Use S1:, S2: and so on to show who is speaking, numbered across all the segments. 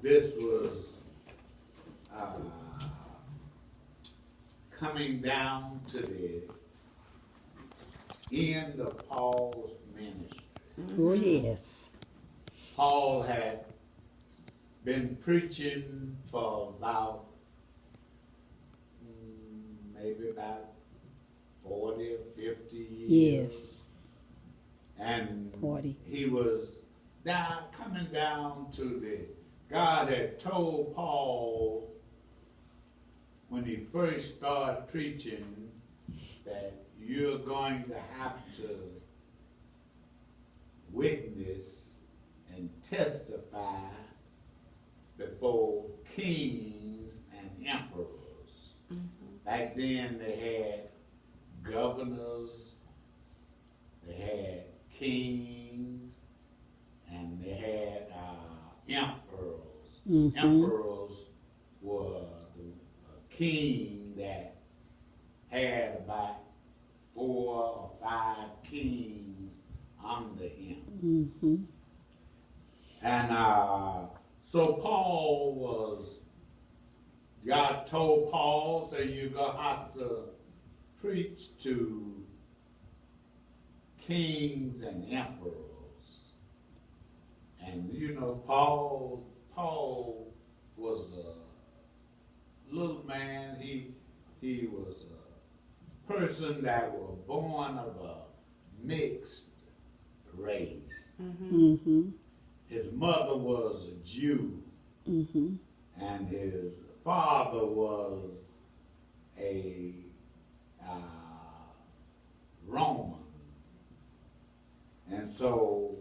S1: this was coming down to the end of Paul's ministry.
S2: Oh, yes.
S1: Paul had been preaching for about maybe about 40 or 50 years.
S2: Yes.
S1: And
S2: 40.
S1: he was coming down to God had told Paul when he first started preaching that you're going to have to witness and testify before kings and emperors. Back then they had governors, they had kings, and they had emperors. Emperors were a king that had about 4 or 5 kings under him. And so Paul was, God told Paul, so you're going to have to preach to kings and emperors. And you know, Paul was a little man. He was a person that was born of a mixed race. His mother was a Jew, and his father was a Roman. And so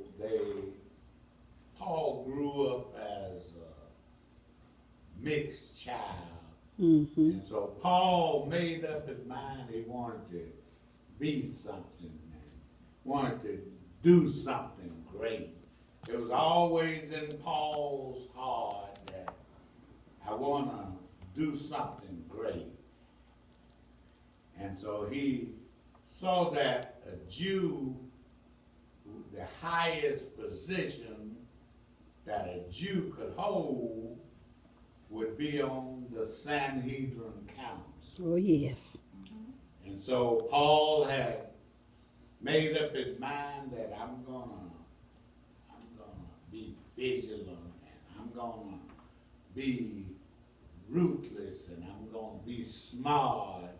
S1: Paul grew up as a mixed child. And so Paul made up his mind he wanted to be something and wanted to do something great. It was always in Paul's heart that I want to do something great. And so he saw that a Jew, the highest position that a Jew could hold would be on the Sanhedrin Council.
S2: Oh, yes.
S1: And so Paul had made up his mind that I'm gonna be vigilant, and I'm gonna be ruthless, and I'm gonna be smart,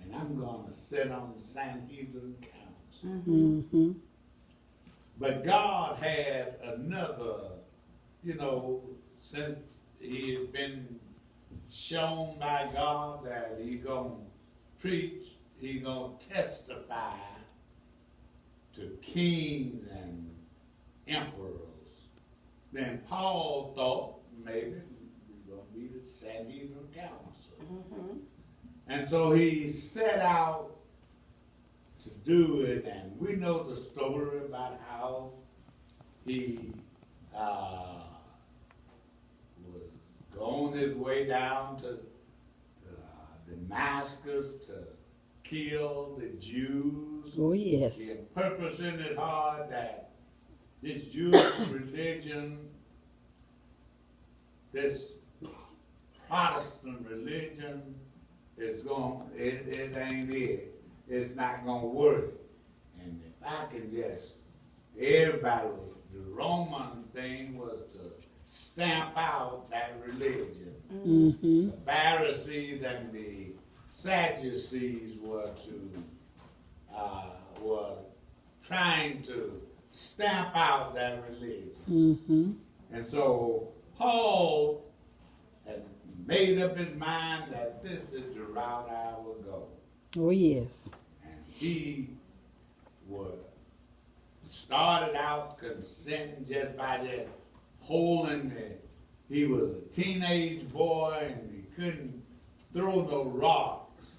S1: and I'm gonna sit on the Sanhedrin Council. But God had another, you know, since he had been shown by God that he gonna preach, he gonna testify to kings and emperors. Then Paul thought maybe we're gonna be the Sanhedrin Council. And so he set out to do it, and we know the story about how he was going his way down to Damascus to kill the Jews.
S2: Oh, yes.
S1: He had purpose in his heart that this Jewish religion, this Protestant religion, it ain't it. It's not going to work. And if I can just, the Roman thing was to stamp out that religion. The Pharisees and the Sadducees were trying to stamp out that religion. And so Paul had made up his mind that this is the route I will go.
S2: Oh, yes.
S1: And he started out consenting just by that holding he was a teenage boy and he couldn't throw no rocks.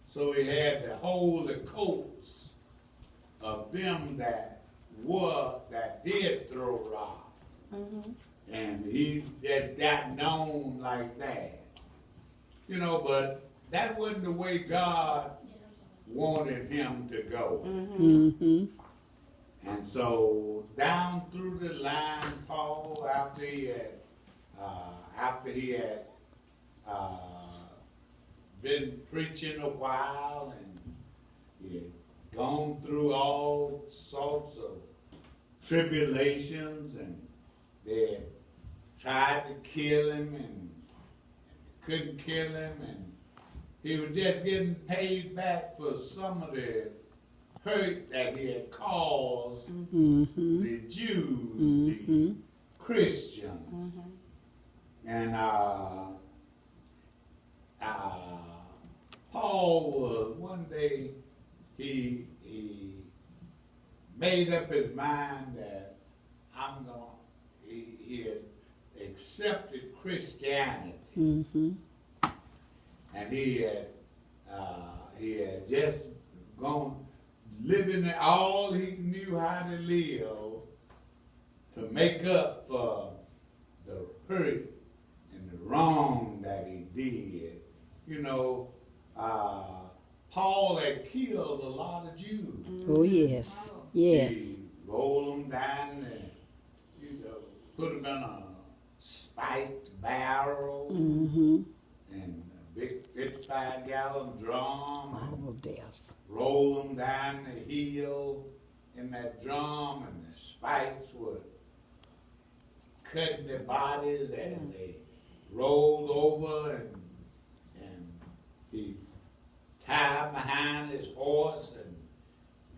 S1: So he had to hold the coats of them that did throw rocks. And he just got known like that. You know, but that wasn't the way God wanted him to go. And so down through the line, Paul, after he had after he had been preaching a while and he had gone through all sorts of tribulations, and they had tried to kill him and couldn't kill him, and he was just getting paid back for some of the hurt that he had caused the Jews, the Christians. And Paul was, one day, he made up his mind that he had accepted Christianity. And he had just gone living all he knew how to live to make up for the hurt and the wrong that he did. You know, Paul had killed a lot of Jews.
S2: Oh, yes. Yes.
S1: He rolled them down and, put them in a spiked barrel and a big 55-gallon drum.
S2: Horrible deaths.
S1: Roll them down the hill in that drum, and the spikes were cutting their bodies, and they rolled over, and he tied behind his horse and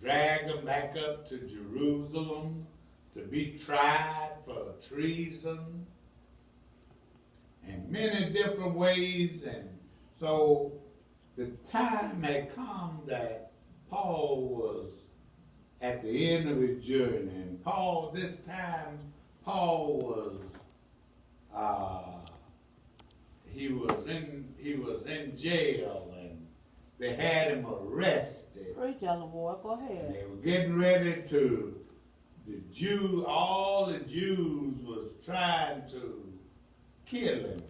S1: dragged them back up to Jerusalem to be tried for treason in many different ways. And so the time had come that Paul was at the end of his journey, and this time Paul was he was in jail, and they had him arrested.
S3: Preach, Ellen Ward, go ahead.
S1: And they were getting ready to, all the Jews was trying to kill him.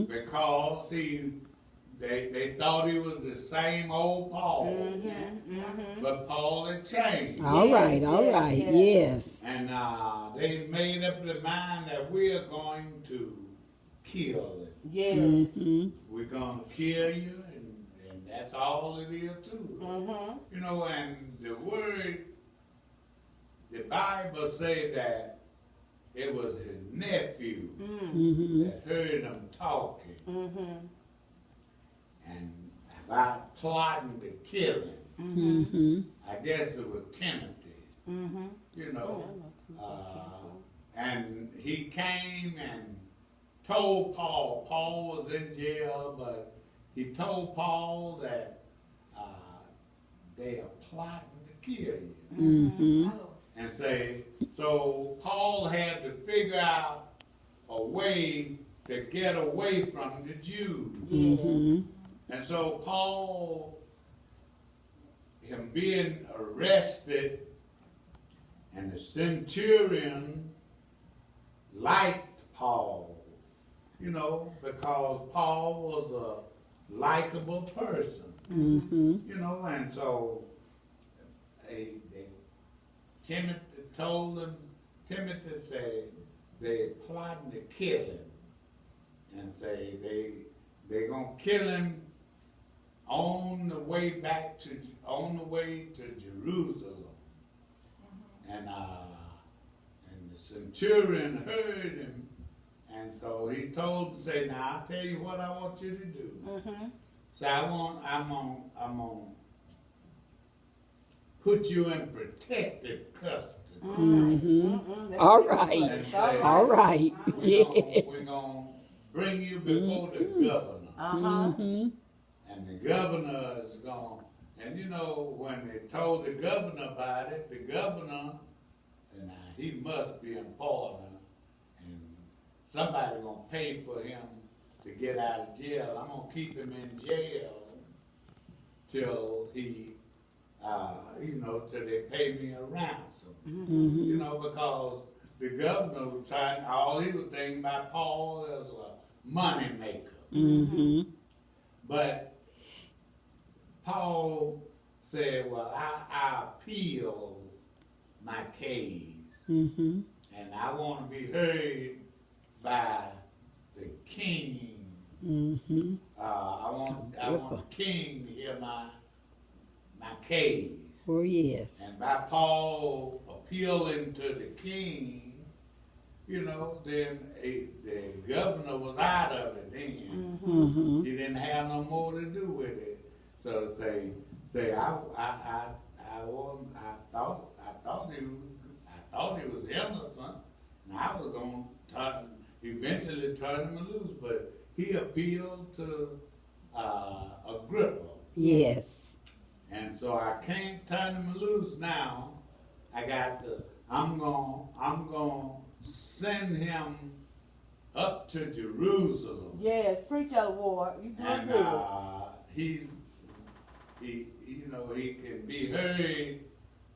S1: Because, they thought he was the same old Paul. But Paul had changed.
S2: All right, yes.
S1: And they made up their mind that we're going to kill him.
S3: Yes.
S1: We're going to kill you, and that's all it is too. And the Bible said that it was his nephew that heard him talking and about plotting to kill him. I guess it was Timothy. And he came and told Paul. Paul was in jail, but he told Paul that they are plotting to kill you. And so Paul had to figure out a way to get away from the Jews. And so Paul, him being arrested, and the centurion liked Paul, because Paul was a likable person. And so Timothy told him, Timothy said they're plotting to kill him, and say they're gonna kill him on the way to Jerusalem. And the centurion heard him, and so he told him, say, now I'll tell you what I want you to do. So I'm gonna put you in protective custody.
S2: All right.
S1: Say,
S2: All right.
S1: We're gonna bring you before the governor. And the governor is gonna, and when they told the governor about it, the governor said, now he must be important, and somebody gonna pay for him to get out of jail. I'm gonna keep him in jail till he till they pay me a ransom. Because the governor was all he was thinking about Paul as a money maker. But Paul said, well, I appeal my case, and I want to be heard by the king.
S2: Mm-hmm.
S1: I want the king to hear my case.
S2: Oh, yes.
S1: And by Paul appealing to the king, you know, then the governor was out of it then.
S2: Mm-hmm.
S1: He didn't have no more to do with it. So say I thought he was innocent, and I was gonna eventually turn him loose, but he appealed to Agrippa.
S2: Yes.
S1: And so I can't turn him loose now. I'm gonna send him up to Jerusalem.
S3: Yes, preach out, Ward. You doing
S1: And
S3: good.
S1: he can be heard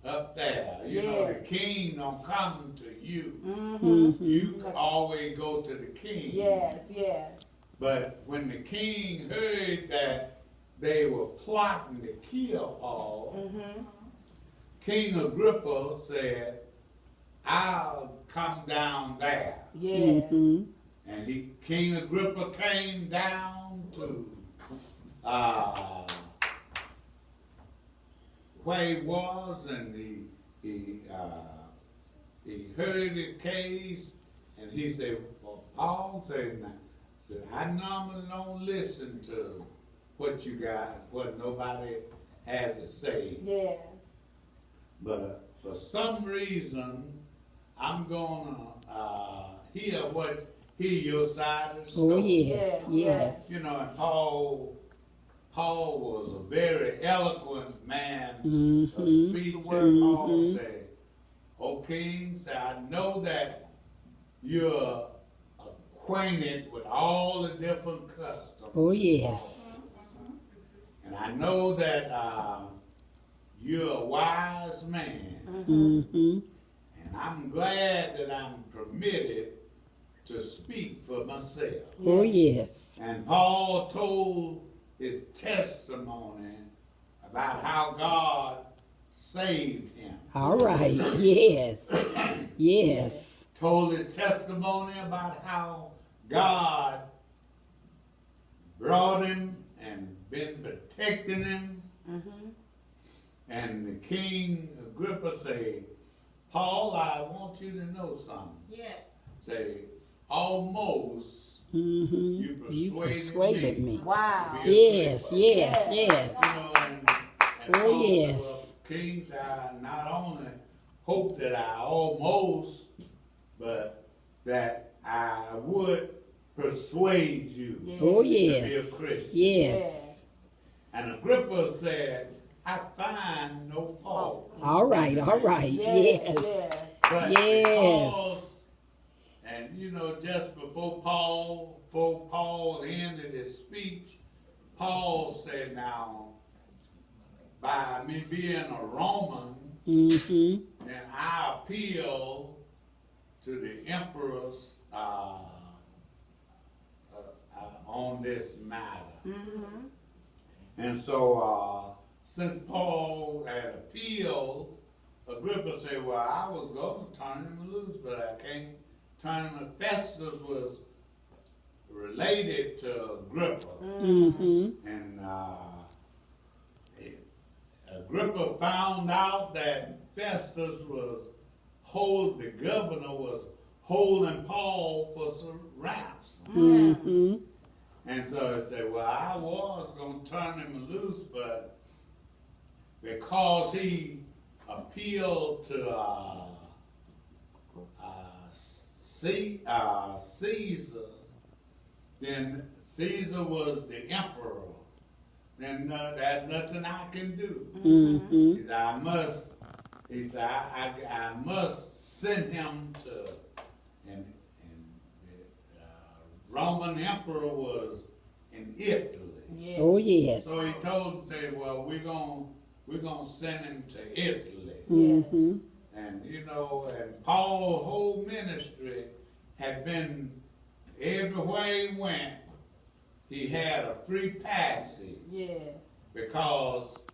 S1: up there. You know, the king don't come to you.
S3: Mm-hmm.
S1: You can always go to the king.
S3: Yes, yes.
S1: But when the king heard that they were plotting to kill Paul,
S3: Mm-hmm.
S1: King Agrippa said, I'll come down there.
S3: Yes.
S2: Mm-hmm.
S1: And King Agrippa came down to where he was, and he heard his case, and he said, well, Paul said, I normally don't listen to what you got, what nobody has to say.
S3: Yes.
S1: But for some reason, I'm gonna hear your side of the story.
S2: Oh, yes.
S3: Yes,
S2: Yes.
S1: You know, and Paul was a very eloquent man
S2: Mhm.
S1: to speak to. Paul
S2: Mhm.
S1: said, O king, say, I know that you're acquainted with all the different customs.
S2: Oh, yes.
S1: And I know that you're a wise man.
S2: Mm-hmm.
S1: And I'm glad that I'm permitted to speak for myself.
S2: Oh, yes.
S1: And Paul told his testimony about how God saved him.
S2: All right. Yes. Yes.
S1: Told his testimony about how God brought him and been protecting him.
S3: Mm-hmm.
S1: And the King Agrippa said, Paul, I want you to know something.
S4: Yes.
S1: Say, almost
S2: Mm-hmm.
S1: you
S2: persuaded me.
S3: Wow.
S1: to be a
S2: Yes.
S1: Christian.
S2: Yes. Yes.
S1: You know, and
S2: Oh,
S1: Paul said,
S2: yes.
S1: well, kings, I not only hope that I almost, but that I would persuade you
S3: Yes.
S2: Oh,
S1: to be a
S2: yes.
S1: Christian.
S2: Yes.
S1: And Agrippa said, I find no fault.
S2: All right. All right.
S3: Yes.
S2: Yes.
S3: Yes.
S1: But
S2: Yes.
S1: because, and you know, just before Paul ended his speech, Paul said, now, by me being a Roman,
S2: Mm-hmm.
S1: then I appeal to the emperors on this matter.
S3: Mm-hmm.
S1: And so, since Paul had appealed, Agrippa said, well, I was going to turn him loose, but I can't turn him. Festus was related to Agrippa.
S2: Mm-hmm.
S1: And Agrippa found out that Festus the governor was holding Paul for some ransom.
S2: Mm-hmm.
S1: And so he said, well, I was going to turn him loose, but because he appealed to Caesar, then Caesar was the emperor. Then there's nothing I can do.
S2: Mm-hmm.
S1: He said, I must send him to, and the Roman emperor was in Italy.
S3: Yes.
S2: Oh, yes.
S1: So he told him, say, well, we're gonna send him to Italy.
S2: Mm-hmm.
S1: And you know, and Paul's whole ministry had been everywhere he went, he had a free passage
S3: Yes.
S1: because